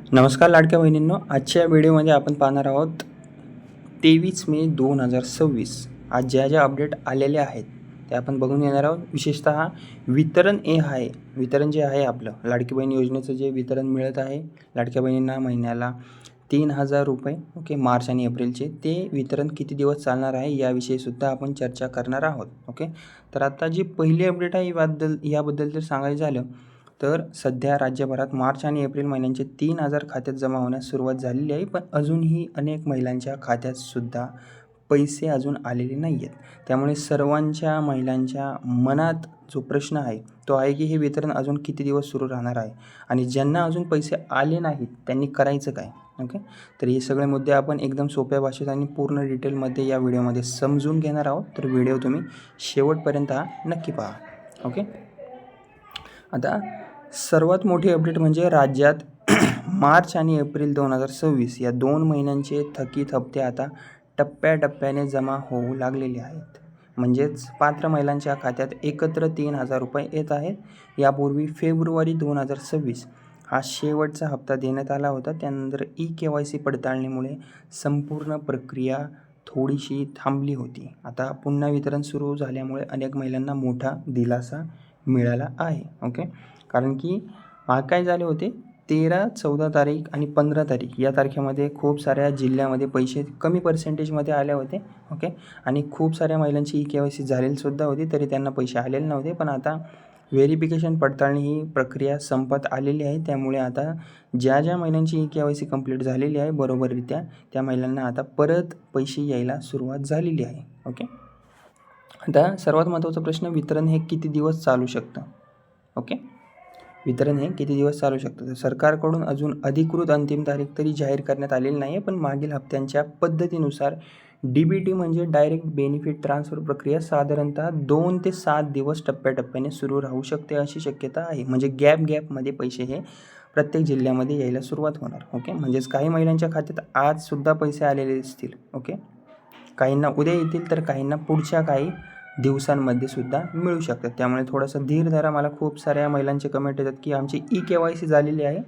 नमस्कार लाडक्या बहिणींनो, आजच्या व्हिडिओमध्ये आपण पाहणार आहोत 23 मे 2026. आज ज्या ज्या अपडेट आलेल्या आहेत ते आपण बघून घेणार आहोत. विशेषतः वितरण वितरण जे आहे आपलं लाडकी बहीण योजनेचं जे वितरण मिळत आहे लाडक्या बहिणींना महिन्याला 3,000 रुपये, ओके, मार्च आणि एप्रिलचे, ते वितरण किती दिवस चालणार आहे याविषयी सुद्धा आपण चर्चा करणार आहोत. ओके, तर आता जी पहिली अपडेट आहे याबद्दल जर सांगायचं झालं तर सध्या राज्यभरात मार्च आणि एप्रिल महिन्यांचे 3,000 खात्यात जमा होण्यास सुरुवात झालेली आहे, पण अजूनही अनेक महिलांच्या खात्यात सुद्धा पैसे अजून आलेले नाही आहेत. त्यामुळे सर्वांच्या महिलांच्या मनात जो प्रश्न आहे तो आहे की हे वितरण अजून किती दिवस सुरू राहणार आहे आणि ज्यांना अजून पैसे आले नाहीत त्यांनी करायचं काय. ओके, तर हे सगळे मुद्दे आपण एकदम सोप्या भाषेत आणि पूर्ण डिटेलमध्ये या व्हिडिओमध्ये समजून घेणार आहोत. तर व्हिडिओ तुम्ही शेवटपर्यंत नक्की पहा. ओके, आता सर्वात मोठी अपडेट म्हणजे राज्यात मार्च आणि एप्रिल 2026 या 2 महिन्यांचे थकीत हप्ते आता टप्प्याटप्प्याने जमा होऊ लागलेले आहेत. म्हणजेच पात्र महिलांच्या खात्यात एकत्र 3,000 रुपये येत आहेत. यापूर्वी फेब्रुवारी 2026 हा शेवटचा हप्ता देण्यात आला होता. त्यानंतर KYC पडताळणीमुळे संपूर्ण प्रक्रिया थोडीशी थांबली होती. आता पुन्हा वितरण सुरू झाल्यामुळे अनेक महिलांना मोठा दिलासा मिळाला आहे. ओके, कारण की काय झाले होते, 13, 14 तारीख आणि 15 तारीख या तारखेमध्ये खूप साऱ्या जिल्ह्यामध्ये पैसे कमी पर्सेंटेजमध्ये आले होते. ओके, आणि खूप साऱ्या महिलांची KYC झालेली सुद्धा होती तरी त्यांना पैसे आलेले नव्हते. पण आता व्हेरिफिकेशन पडताळणी ही प्रक्रिया संपत आलेली आहे. त्यामुळे आता ज्या ज्या महिलांची KYC कंप्लीट झालेली आहे बरोबररित्या त्या महिलांना आता परत पैसे यायला सुरुवात झालेली आहे. ओके, आता सर्वात महत्त्वाचा प्रश्न, वितरण हे किती दिवस चालू शकतं. ओके, वितरण हे किती दिवस चालू शकतं. तर सरकारकडून अजून अधिकृत अंतिम तारीख तरी जाहीर करण्यात आलेली नाही आहे, पण मागील हप्त्यांच्या पद्धतीनुसार DBT म्हणजे डायरेक्ट बेनिफिट ट्रान्सफर प्रक्रिया साधारणतः 2 ते 7 दिवस टप्प्याटप्प्याने सुरू राहू शकते अशी शक्यता आहे. म्हणजे गॅपमध्ये पैसे हे प्रत्येक जिल्ह्यामध्ये यायला सुरुवात होणार. ओके, म्हणजेच काही महिलांच्या खात्यात आजसुद्धा पैसे आलेले असतील. ओके, काहींना उद्या येतील तर काहींना पुढच्या काही दिवसांमध्ये सुद्धा मिळू शकतात. त्यामुळे थोडासा धीर धरा. मला खूप साऱ्या महिलांचे कमेंट येतात की आमची KYC झालेली आहे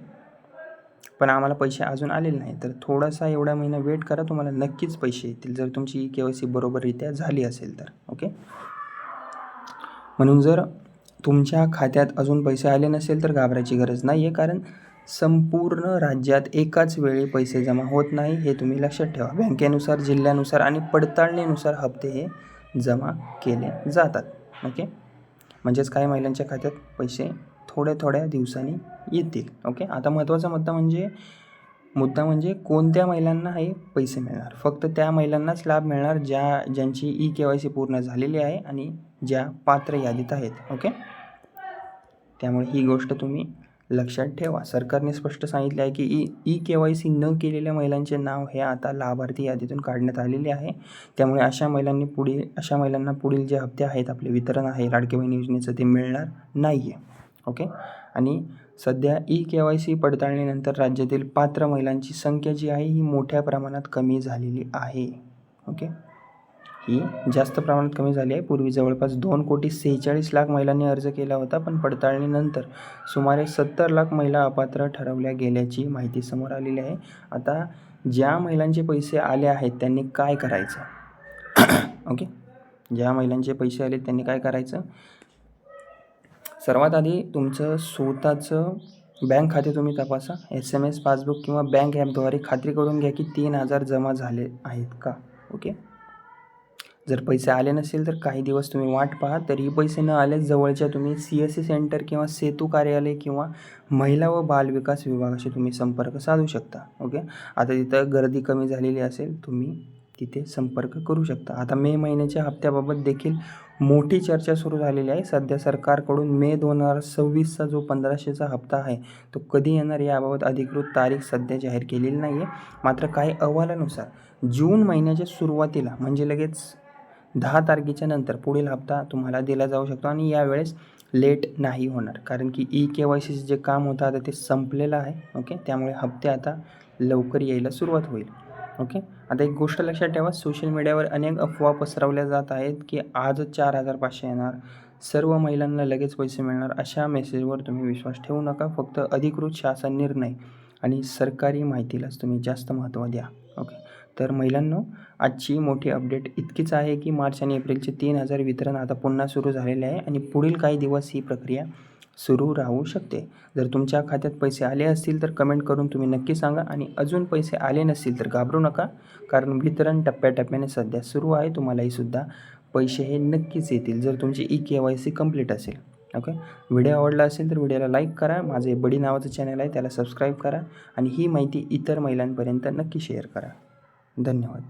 पण आम्हाला पैसे अजून आलेले नाही. तर थोडासा एवढा महिना वेट करा, तुम्हाला नक्कीच पैसे येतील जर तुमची KYC बरोबररित्या झाली असेल तर. ओके, म्हणून जर तुमच्या खात्यात अजून पैसे आले नसेल तर घाबरायची गरज नाही आहे, कारण संपूर्ण राज्यात एकाच वेळी पैसे जमा होत नाही, हे तुम्ही लक्षात ठेवा. बँकेनुसार, जिल्ह्यानुसार आणि पडताळणीनुसार हप्ते हे जमा केले जातात. ओके, म्हणजेच काही महिलांच्या खात्यात पैसे थोड्या दिवसांनी येतील. ओके, आता महत्त्वाचा मुद्दा म्हणजे कोणत्या महिलांना हे पैसे मिळणार. फक्त त्या महिलांनाच लाभ मिळणार ज्यांची KYC पूर्ण झालेली आहे आणि ज्या पात्र यादीत आहेत. ओके, त्यामुळे ही गोष्ट तुम्ही लक्षात ठेवा. सरकारने स्पष्ट सांगितले आहे की KYC न केलेल्या महिलांचे नाव हे आता लाभार्थी यादीतून काढण्यात आलेले आहे. त्यामुळे अशा महिलांना पुढील जे हप्ते आहेत, आपले वितरण आहे लाडकी बहीण योजनेचं, ते मिळणार नाही आहे. ओके, आणि सध्या KYC पडताळणीनंतर राज्यातील पात्र महिलांची संख्या जी आहे ही मोठ्या प्रमाणात कमी झालेली आहे. ओके, ही जास्त प्रमाणात कमी झाली आहे. पूर्वी जवळपास 2,46,00,000 महिलांनी अर्ज केला होता, पण पडताळणीनंतर सुमारे 70 लाख महिला अपात्र ठरवल्या गेल्याची माहिती समोर आलेली आहे. आता ज्या महिलांचे पैसे आले आहेत त्यांनी काय करायचं. ओके, ज्या महिलांचे पैसे आले त्यांनी काय करायचं. सर्वात आधी तुमचं स्वतःचं बँक खाते तुम्ही तपासा. SMS, पासबुक किंवा बँक ॲपद्वारे खात्री करून घ्या की 3,000 जमा झाले आहेत का. ओके, जर पैसे आले नसेल तर काही दिवस तुम्ही वाट पहा. तरीही पैसे न आले जवळच्या तुम्ही CSC सेंटर किंवा सेतू कार्यालय किंवा महिला व बालविकास विभागाशी तुम्ही संपर्क साधू शकता. ओके, आता तिथं गर्दी कमी झालेली असेल, तुम्ही तिथे संपर्क करू शकता. आता मे महिन्याच्या हप्त्याबाबत देखील मोठी चर्चा सुरू झालेली आहे. सध्या सरकारकडून मे 2026चा जो 1,500चा हप्ता आहे तो कधी येणार याबाबत अधिकृत तारीख सध्या जाहीर केलेली नाही आहे. मात्र काही अहवालानुसार जून महिन्याच्या सुरुवातीला म्हणजे लगेच 10 तारखेच्या नंतर पुढील हप्ता तुम्हाला दिला जाऊ शकतो आणि यावेळेस लेट नाही होणार, कारण की KYC जे काम होतं आता ते संपलेलं आहे. ओके, त्यामुळे हप्ते आता लवकर यायला सुरुवात होईल. ओके, आता एक गोष्ट लक्षात ठेवा, सोशल मीडियावर अनेक अफवा पसरवल्या जात आहेत की आजच 4,500 येणार, सर्व महिलांना लगेच पैसे मिळणार. अशा मेसेजवर तुम्ही विश्वास ठेवू नका. फक्त अधिकृत शासन निर्णय आणि सरकारी माहितीलाच तुम्ही जास्त महत्त्व द्या. ओके. तर महिलांनो, आजची मोठी अपडेट इतकीच आहे की मार्च आणि एप्रिलचे 3,000 वितरण आता पुन्हा सुरू झालेले आहे आणि पुढील काही दिवस ही प्रक्रिया सुरू राहू शकते. जर तुमच्या खात्यात पैसे आले असतील तर कमेंट करून तुम्ही नक्की सांगा आणि अजून पैसे आले नसतील तर घाबरू नका, कारण वितरण टप्प्याटप्प्याने सध्या सुरू आहे. तुम्हालाही सुद्धा पैसे हे नक्कीच येतील जर तुमची EKYC कंप्लीट असेल. ओके. व्हिडिओ आवडला असेल तर व्हिडिओला लाईक करा. माझे बडी नावाचं चॅनल आहे, त्याला सबस्क्राईब करा आणि ही माहिती इतर महिलांपर्यंत नक्की शेअर करा. धन्यवाद.